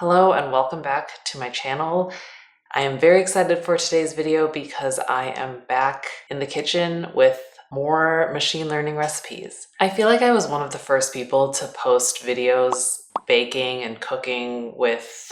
Hello and welcome back to my channel. I am very excited for today's video because I am back in the kitchen with more machine learning recipes. I feel like I was one of the first people to post videos baking and cooking with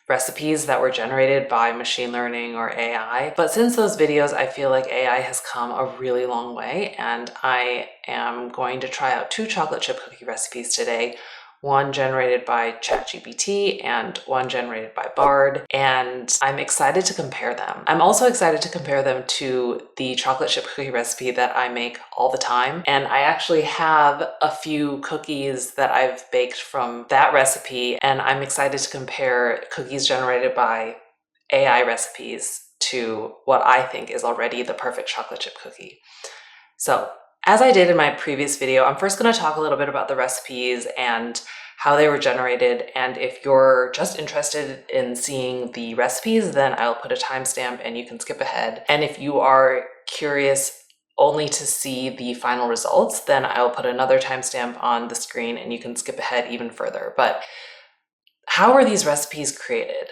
recipes that were generated by machine learning or AI. But since those videos, I feel like AI has come a really long way, and I am going to try out two chocolate chip cookie recipes today. One generated by ChatGPT and one generated by Bard, and I'm excited to compare them. I'm also excited to compare them to the chocolate chip cookie recipe that I make all the time, and I actually have a few cookies that I've baked from that recipe, and I'm excited to compare cookies generated by AI recipes to what I think is already the perfect chocolate chip cookie. So, as I did in my previous video, I'm first going to talk a little bit about the recipes and how they were generated, and if you're just interested in seeing the recipes, then I'll put a timestamp and you can skip ahead. And if you are curious only to see the final results, then I'll put another timestamp on the screen and you can skip ahead even further. But how were these recipes created?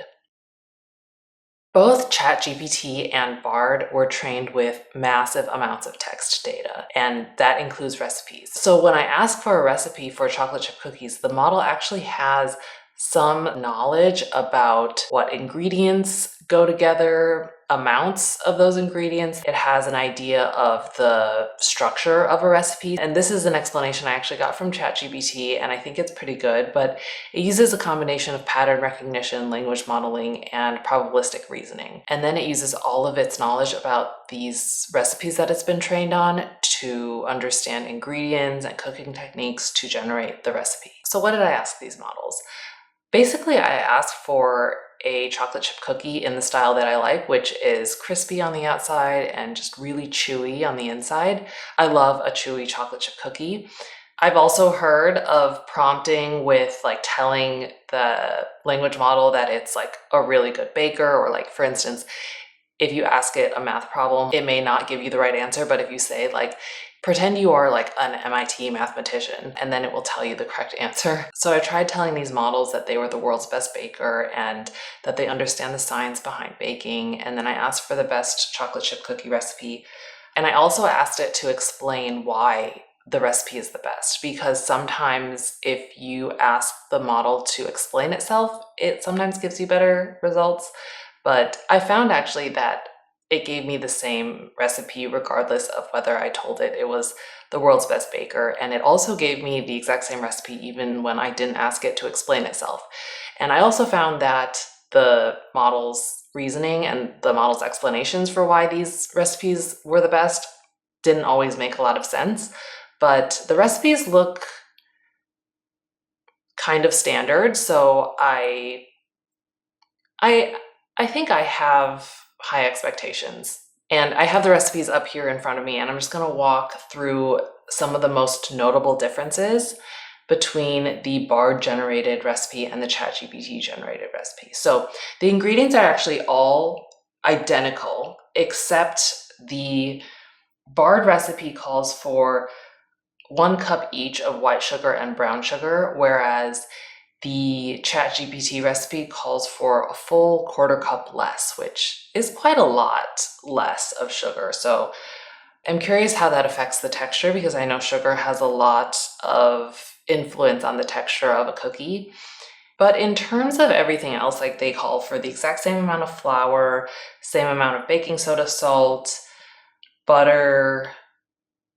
Both ChatGPT and Bard were trained with massive amounts of text data, and that includes recipes. So when I ask for a recipe for chocolate chip cookies, the model actually has some knowledge about what ingredients go together, amounts of those ingredients. It has an idea of the structure of a recipe. And this is an explanation I actually got from ChatGPT, and I think it's pretty good, but it uses a combination of pattern recognition, language modeling, and probabilistic reasoning. And then it uses all of its knowledge about these recipes that it's been trained on to understand ingredients and cooking techniques to generate the recipe. So what did I ask these models? Basically, I asked for a chocolate chip cookie in the style that I like, which is crispy on the outside and just really chewy on the inside. I love a chewy chocolate chip cookie. I've also heard of prompting with telling the language model that it's a really good baker, or for instance, if you ask it a math problem, it may not give you the right answer, but if you say pretend you are an MIT mathematician, and then it will tell you the correct answer. So I tried telling these models that they were the world's best baker and that they understand the science behind baking. And then I asked for the best chocolate chip cookie recipe. And I also asked it to explain why the recipe is the best, because sometimes if you ask the model to explain itself, it sometimes gives you better results. But I found actually that it gave me the same recipe regardless of whether I told it it was the world's best baker. And it also gave me the exact same recipe even when I didn't ask it to explain itself. And I also found that the model's reasoning and the model's explanations for why these recipes were the best didn't always make a lot of sense. But the recipes look kind of standard, so I think I have high expectations. And I have the recipes up here in front of me, and I'm just going to walk through some of the most notable differences between the Bard generated recipe and the ChatGPT generated recipe. So the ingredients are actually all identical, except the Bard recipe calls for 1 cup each of white sugar and brown sugar, whereas the ChatGPT recipe calls for a full 1/4 cup less, which is quite a lot less of sugar. So I'm curious how that affects the texture, because I know sugar has a lot of influence on the texture of a cookie. But in terms of everything else, they call for the exact same amount of flour, same amount of baking soda, salt, butter,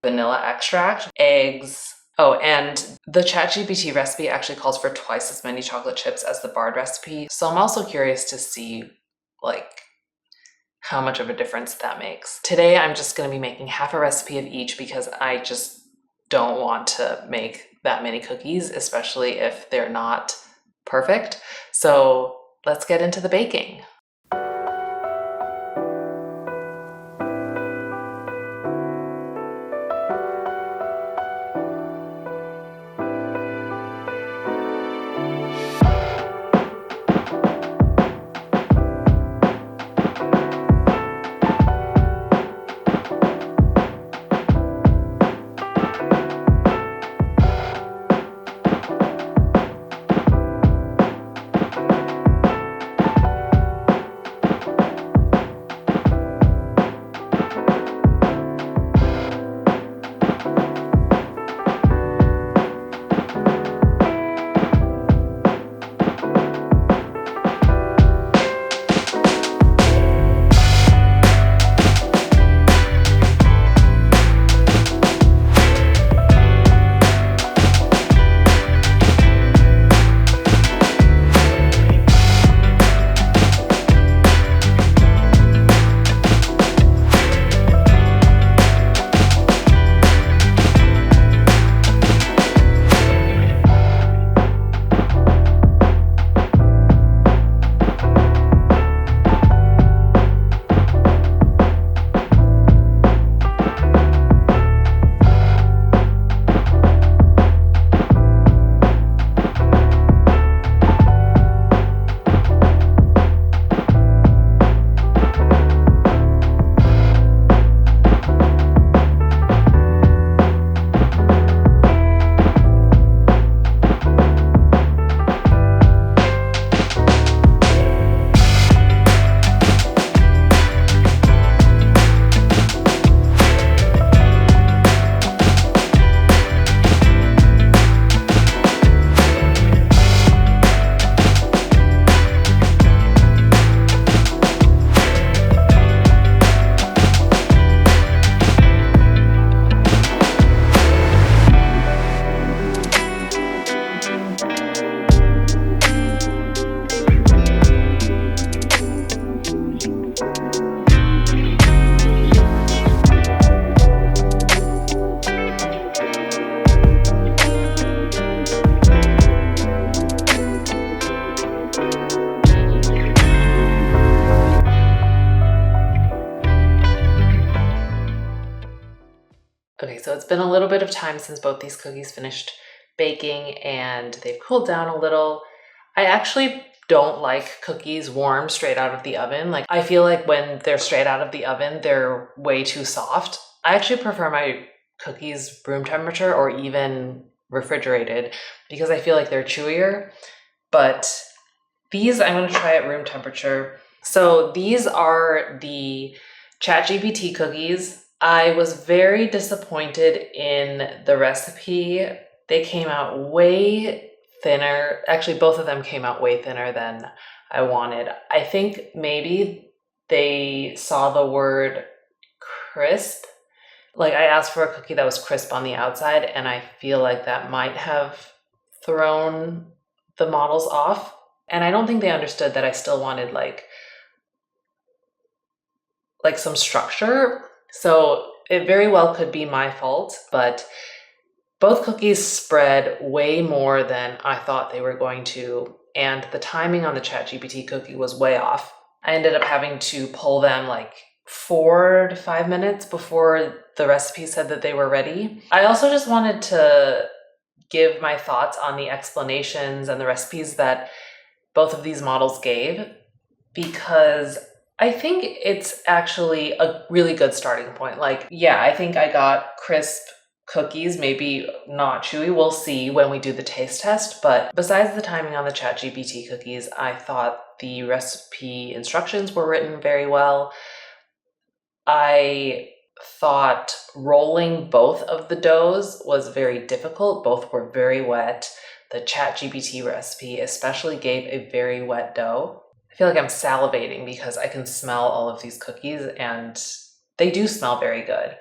vanilla extract, eggs. Oh, and the ChatGPT recipe actually calls for twice as many chocolate chips as the Bard recipe. So I'm also curious to see how much of a difference that makes. Today, I'm just going to be making half a recipe of each because I just don't want to make that many cookies, especially if they're not perfect. So let's get into the baking. So it's been a little bit of time since both these cookies finished baking and they've cooled down a little. I actually don't like cookies warm straight out of the oven. Like, I feel like when they're straight out of the oven, they're way too soft. I actually prefer my cookies room temperature or even refrigerated because I feel like they're chewier. But these I'm going to try at room temperature. So these are the ChatGPT cookies. I was very disappointed in the recipe. They came out way thinner. Actually, both of them came out way thinner than I wanted. I think maybe they saw the word crisp. Like, I asked for a cookie that was crisp on the outside, and I feel like that might have thrown the models off. And I don't think they understood that I still wanted like some structure. So it very well could be my fault, but both cookies spread way more than I thought they were going to. And the timing on the ChatGPT cookie was way off. I ended up having to pull them like 4 to 5 minutes before the recipe said that they were ready. I also just wanted to give my thoughts on the explanations and the recipes that both of these models gave, because I think it's actually a really good starting point. Like, yeah, I think I got crisp cookies, maybe not chewy. We'll see when we do the taste test. But besides the timing on the ChatGPT cookies, I thought the recipe instructions were written very well. I thought rolling both of the doughs was very difficult. Both were very wet. The ChatGPT recipe especially gave a very wet dough. I feel like I'm salivating because I can smell all of these cookies and they do smell very good.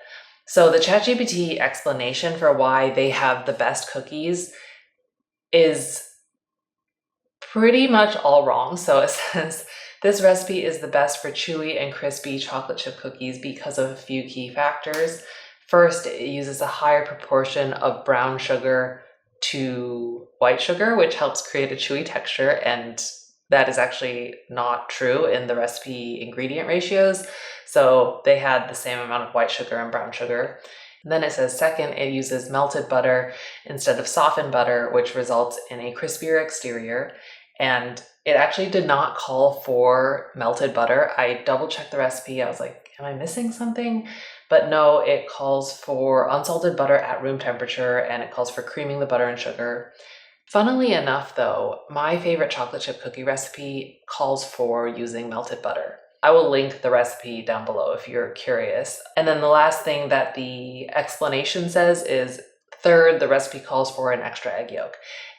So the ChatGPT explanation for why they have the best cookies is pretty much all wrong. So it says, this recipe is the best for chewy and crispy chocolate chip cookies because of a few key factors. First, it uses a higher proportion of brown sugar to white sugar, which helps create a chewy texture, and that is actually not true in the recipe ingredient ratios. So they had the same amount of white sugar and brown sugar. And then it says, second, it uses melted butter instead of softened butter, which results in a crispier exterior. And it actually did not call for melted butter. I double checked the recipe. I was like, am I missing something? But no, it calls for unsalted butter at room temperature, and it calls for creaming the butter and sugar. Funnily enough, though, my favorite chocolate chip cookie recipe calls for using melted butter. I will link the recipe down below if you're curious. And then the last thing that the explanation says is, third, the recipe calls for an extra egg yolk,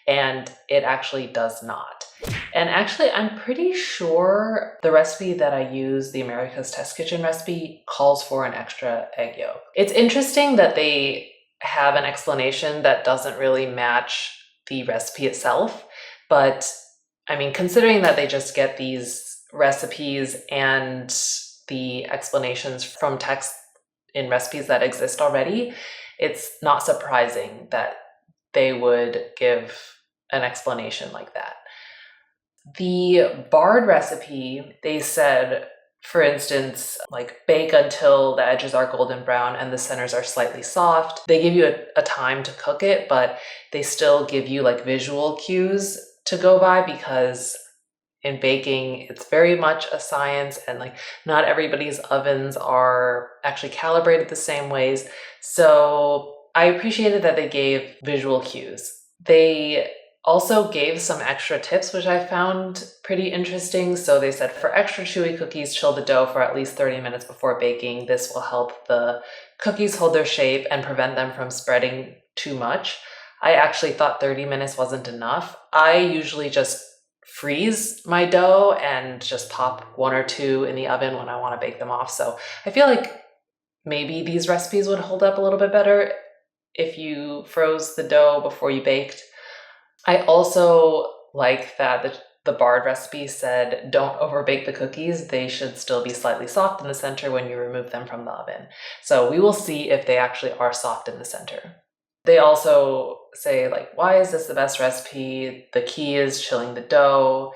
and it actually does not. And actually, I'm pretty sure the recipe that I use, the America's Test Kitchen recipe, calls for an extra egg yolk. It's interesting that they have an explanation that doesn't really match the recipe itself, but I mean, considering that they just get these recipes and the explanations from text in recipes that exist already, it's not surprising that they would give an explanation like that. The Bard recipe, they said, for instance, like bake until the edges are golden brown and the centers are slightly soft. They give you a time to cook it, but they still give you like visual cues to go by, because in baking, it's very much a science, and like not everybody's ovens are actually calibrated the same ways. So I appreciated that they gave visual cues. They also gave some extra tips, which I found pretty interesting. So they said, for extra chewy cookies, chill the dough for at least 30 minutes before baking. This will help the cookies hold their shape and prevent them from spreading too much. I actually thought 30 minutes wasn't enough. I usually just freeze my dough and just pop 1 or 2 in the oven when I want to bake them off. So I feel like maybe these recipes would hold up a little bit better if you froze the dough before you baked. I also like that the Bard recipe said, don't overbake the cookies. They should still be slightly soft in the center when you remove them from the oven. So we will see if they actually are soft in the center. They also say, like, why is this the best recipe? The key is chilling the dough.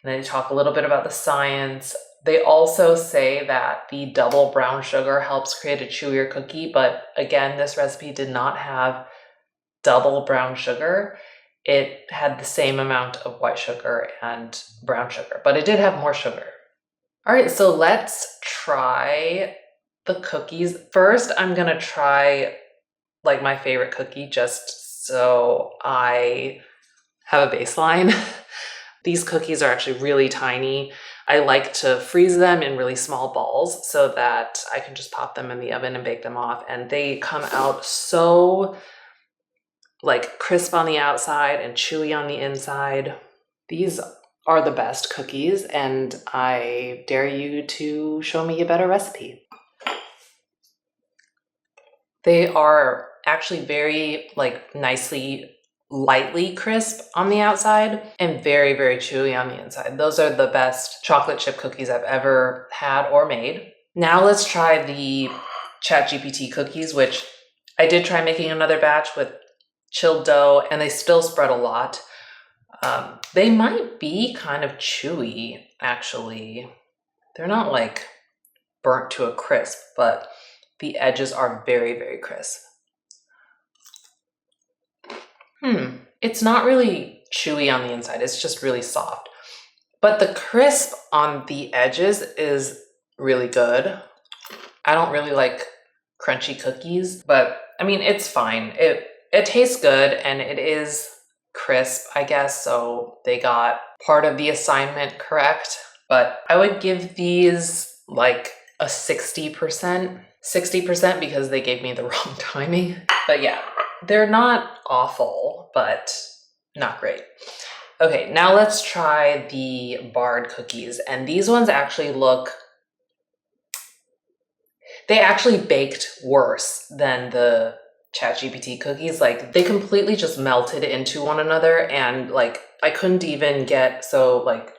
And then they talk a little bit about the science. They also say that the double brown sugar helps create a chewier cookie, but again, this recipe did not have double brown sugar. It had the same amount of white sugar and brown sugar, but it did have more sugar. All right, so let's try the cookies. First, I'm gonna try like my favorite cookie just so I have a baseline. These cookies are actually really tiny. I like to freeze them in really small balls so that I can just pop them in the oven and bake them off. And they come out so like crisp on the outside and chewy on the inside. These are the best cookies, and I dare you to show me a better recipe. They are actually very like nicely lightly crisp on the outside and very, very chewy on the inside. Those are the best chocolate chip cookies I've ever had or made. Now let's try the ChatGPT cookies, which I did try making another batch with chilled dough, and they still spread a lot. They might be kind of chewy, actually. They're not like burnt to a crisp, but the edges are very, very crisp. It's not really chewy on the inside. It's just really soft. But the crisp on the edges is really good. I don't really like crunchy cookies, but I mean, it's fine. It tastes good and it is crisp, I guess. So they got part of the assignment correct, but I would give these like a 60%, 60% because they gave me the wrong timing. But yeah, they're not awful, but not great. Okay, now let's try the Bard cookies. And these ones actually they actually baked worse than the ChatGPT cookies. Like they completely just melted into one another, and like I couldn't even get, so like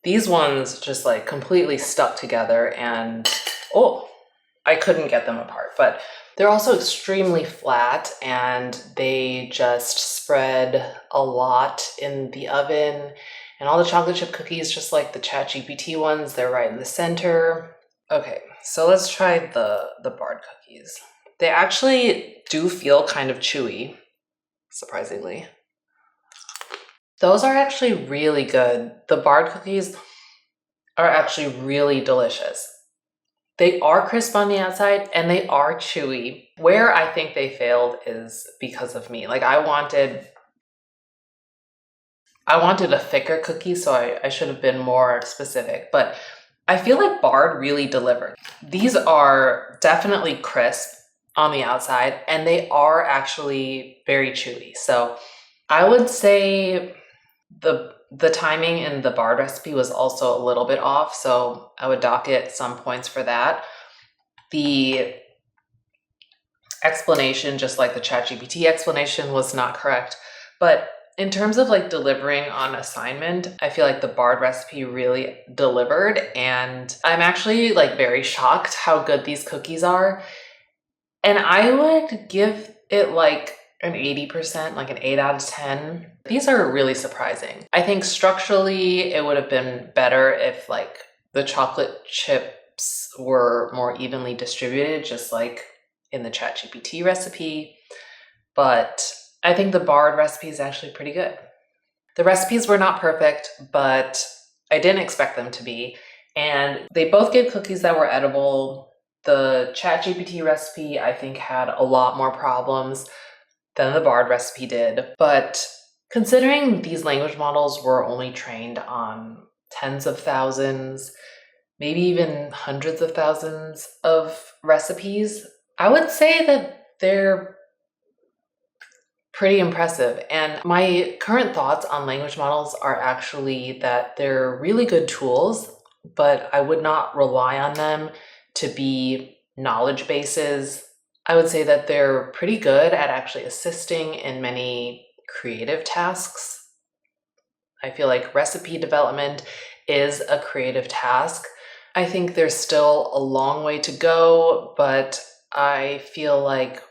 these ones just like completely stuck together, and I couldn't get them apart. But they're also extremely flat and they just spread a lot in the oven, and all the chocolate chip cookies, just like the ChatGPT ones, they're right in the center. Okay, so let's try the Bard cookies. They actually do feel kind of chewy, surprisingly. Those are actually really good. The Bard cookies are actually really delicious. They are crisp on the outside and they are chewy. Where I think they failed is because of me. Like I wanted a thicker cookie, so I should have been more specific, but I feel like Bard really delivered. These are definitely crisp on the outside and they are actually very chewy. So I would say the timing in the Bard recipe was also a little bit off, so I would dock it some points for that. The explanation, just like the ChatGPT explanation, was not correct. But in terms of like delivering on assignment, I feel like the Bard recipe really delivered, and I'm actually like very shocked how good these cookies are. And I would give it like an 80%, like an 8 out of 10. These are really surprising. I think structurally it would have been better if like the chocolate chips were more evenly distributed, just like in the ChatGPT recipe. But I think the Bard recipe is actually pretty good. The recipes were not perfect, but I didn't expect them to be. And they both gave cookies that were edible. The ChatGPT recipe, I think, had a lot more problems than the Bard recipe did. But considering these language models were only trained on tens of thousands, maybe even hundreds of thousands of recipes, I would say that they're pretty impressive. And my current thoughts on language models are actually that they're really good tools, but I would not rely on them to be knowledge bases. I would say that they're pretty good at actually assisting in many creative tasks. I feel like recipe development is a creative task. I think there's still a long way to go, but I feel like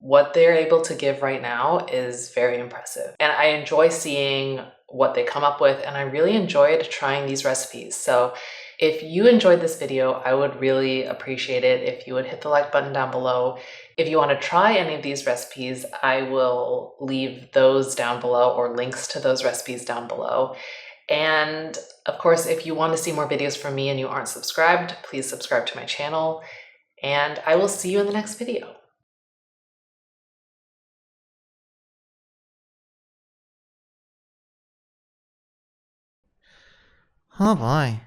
what they're able to give right now is very impressive. And I enjoy seeing what they come up with, and I really enjoyed trying these recipes. So if you enjoyed this video, I would really appreciate it if you would hit the like button down below. If you want to try any of these recipes, I will leave those down below, or links to those recipes down below. And of course, if you want to see more videos from me and you aren't subscribed, please subscribe to my channel, and I will see you in the next video. Oh boy.